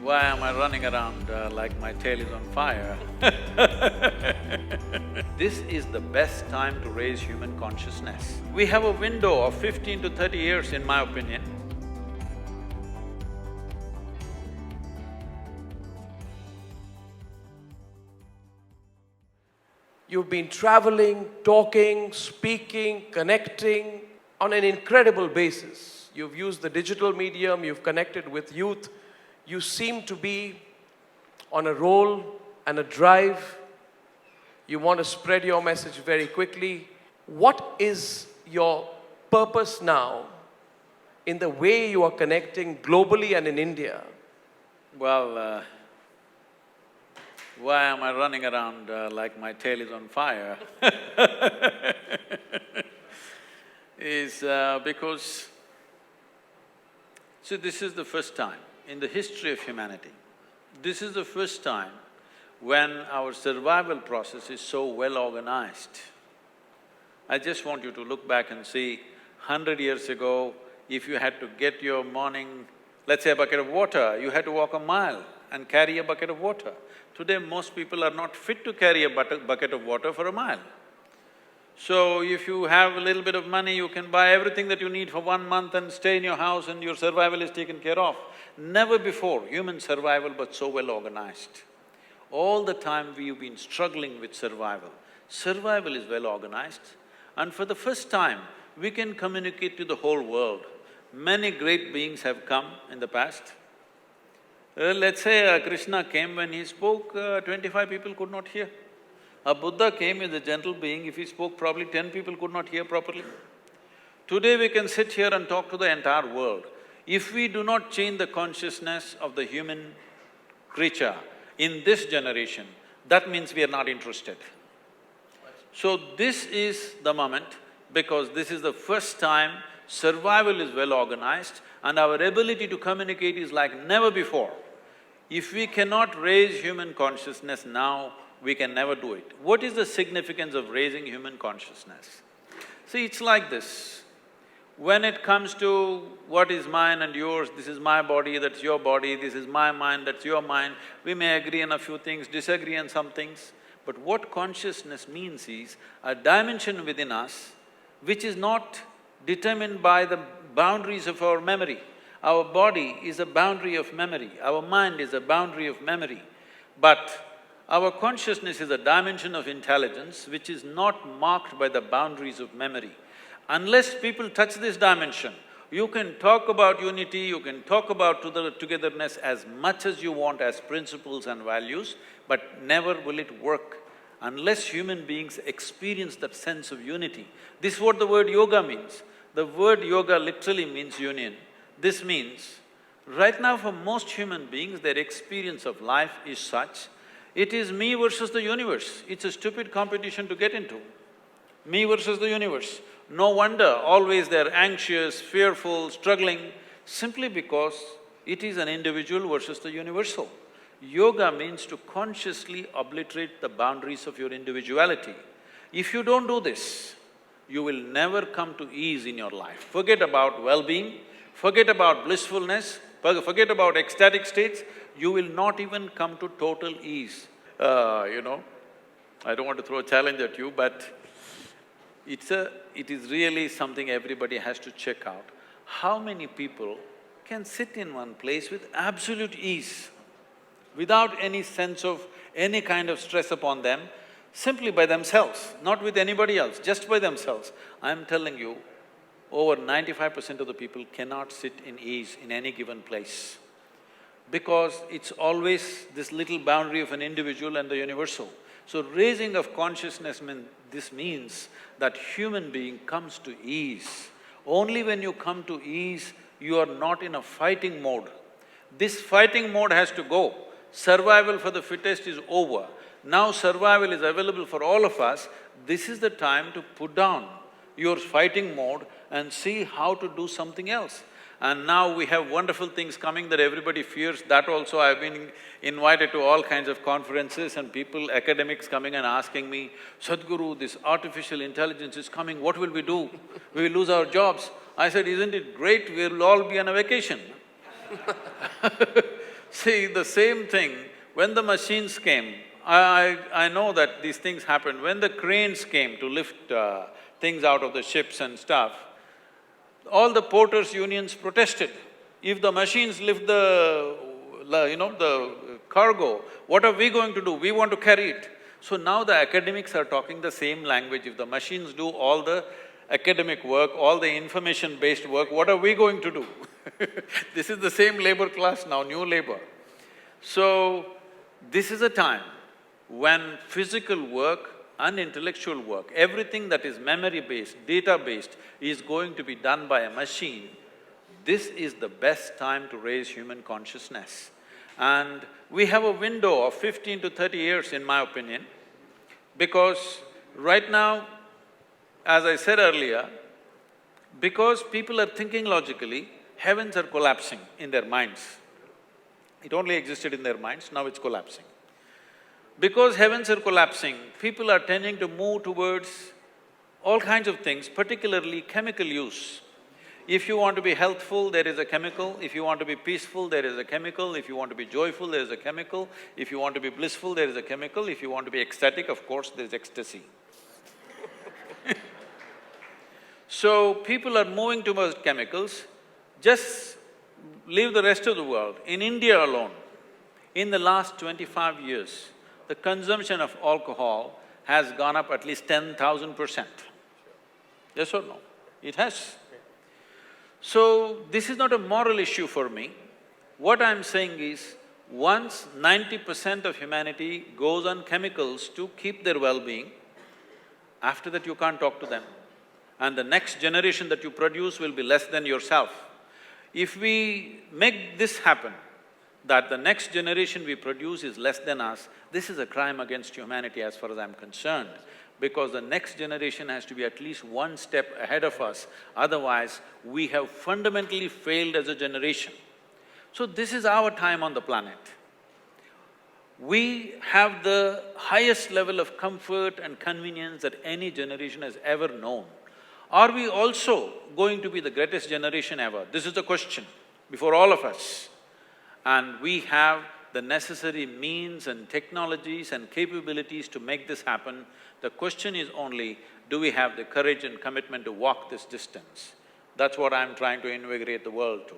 Why am I running around like my tail is on fire? This is the best time to raise human consciousness. We have a window of 15 to 30 years, in my opinion. You've been traveling, talking, speaking, connecting on an incredible basis. You've used the digital medium, you've connected with youth. You seem to be on a roll and a drive. You want to spread your message very quickly. What is your purpose now in the way you are connecting globally and in India? Well, why am I running around like my tail is on fire? Is because… See, this is the first time in the history of humanity, this is the first time when our survival process is so well organized. I just want you to look back and see, 100 years ago, if you had to get your morning, let's say a bucket of water, you had to walk a mile and carry a bucket of water. Today, most people are not fit to carry a bucket of water for a mile. So, if you have a little bit of money, you can buy everything that you need for 1 month and stay in your house and your survival is taken care of. Never before human survival was so well organized. All the time we've been struggling with survival. Survival is well organized, and for the first time, we can communicate to the whole world. Many great beings have come in the past. Let's say Krishna came, when he spoke, 25 people could not hear. A Buddha came as a gentle being, if he spoke probably 10 people could not hear properly. Today we can sit here and talk to the entire world. If we do not change the consciousness of the human creature in this generation, that means we are not interested. So this is the moment, because this is the first time survival is well organized and our ability to communicate is like never before. If we cannot raise human consciousness now, we can never do it. What is the significance of raising human consciousness? See, it's like this. When it comes to what is mine and yours, this is my body, that's your body, this is my mind, that's your mind, we may agree on a few things, disagree on some things. But what consciousness means is a dimension within us which is not determined by the boundaries of our memory. Our body is a boundary of memory, our mind is a boundary of memory. But our consciousness is a dimension of intelligence which is not marked by the boundaries of memory. Unless people touch this dimension, you can talk about unity, you can talk about togetherness as much as you want as principles and values, but never will it work unless human beings experience that sense of unity. This is what the word yoga means. The word yoga literally means union. This means, right now for most human beings, their experience of life is such, it is me versus the universe. It's a stupid competition to get into. Me versus the universe. No wonder always they're anxious, fearful, struggling, simply because it is an individual versus the universal. Yoga means to consciously obliterate the boundaries of your individuality. If you don't do this, you will never come to ease in your life. Forget about well-being, forget about blissfulness, forget about ecstatic states, you will not even come to total ease. I don't want to throw a challenge at you, but it is really something everybody has to check out. How many people can sit in one place with absolute ease, without any sense of any kind of stress upon them, simply by themselves, not with anybody else, just by themselves? I'm telling you, over 95% of the people cannot sit in ease in any given place, because it's always this little boundary of an individual and the universal. So raising of consciousness this means that human being comes to ease. Only when you come to ease, you are not in a fighting mode. This fighting mode has to go. Survival for the fittest is over. Now survival is available for all of us. This is the time to put down your fighting mode and see how to do something else. And now we have wonderful things coming that everybody fears. That also I've been invited to all kinds of conferences and people, academics coming and asking me, Sadhguru, this artificial intelligence is coming, what will we do? We will lose our jobs. I said, isn't it great, we'll all be on a vacation. See, the same thing, when the machines came, I know that these things happened. When the cranes came to lift things out of the ships and stuff, all the porters' unions protested. If the machines lift the cargo, what are we going to do? We want to carry it. So now the academics are talking the same language. If the machines do all the academic work, all the information-based work, what are we going to do? This is the same labor class now, new labor. So, this is a time when physical work and intellectual work, everything that is memory-based, data-based, is going to be done by a machine. This is the best time to raise human consciousness. And we have a window of 15 to 30 years, in my opinion, because right now, as I said earlier, because people are thinking logically, heavens are collapsing in their minds. It only existed in their minds, now it's collapsing. Because heavens are collapsing, people are tending to move towards all kinds of things, particularly chemical use. If you want to be healthful, there is a chemical. If you want to be peaceful, there is a chemical. If you want to be joyful, there is a chemical. If you want to be blissful, there is a chemical. If you want to be ecstatic, of course, there is ecstasy. So, people are moving towards chemicals. Just leave the rest of the world. In India alone, in the last 25 years, the consumption of alcohol has gone up at least 10,000%. Yes or no? It has. So, this is not a moral issue for me. What I'm saying is, once 90% of humanity goes on chemicals to keep their well-being, after that you can't talk to them. And the next generation that you produce will be less than yourself. If we make this happen, that the next generation we produce is less than us, this is a crime against humanity as far as I'm concerned, because the next generation has to be at least one step ahead of us, otherwise we have fundamentally failed as a generation. So this is our time on the planet. We have the highest level of comfort and convenience that any generation has ever known. Are we also going to be the greatest generation ever? This is the question before all of us. And we have the necessary means and technologies and capabilities to make this happen. The question is only, do we have the courage and commitment to walk this distance? That's what I'm trying to invigorate the world to.